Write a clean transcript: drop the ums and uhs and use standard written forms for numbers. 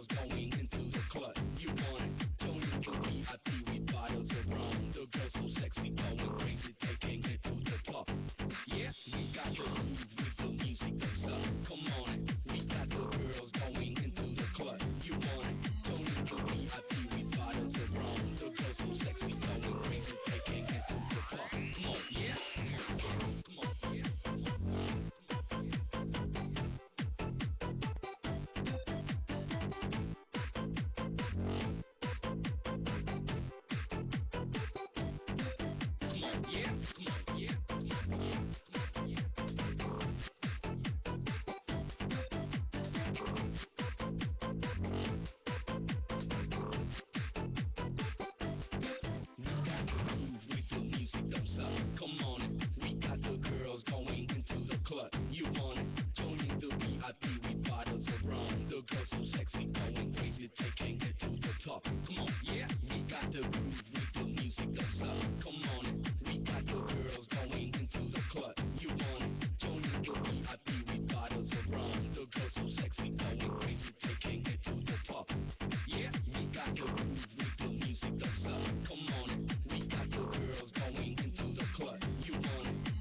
going into the club. You want it? Join into VIP with bottles of rum. The girls so sexy, going crazy, they can't get to the top. Yeah, we got the groove with the music that's up. Come on, we got the girls going into the club. You want it? Join into VIP with bottles of rum. The girls so sexy, going crazy, they can't get to the top. Come on, yeah, come on, yeah, come on, yeah. You want it? Join in the VIP with bottles of rum. The girls so sexy, going crazy, they can't get to the top. Come on, yeah, we got the groove with the music that's up. Come on, we got the girls going into the club. You want it? Join in the VIP with bottles of rum. The girls so sexy, going crazy, they can't get to the top. Yeah, we got the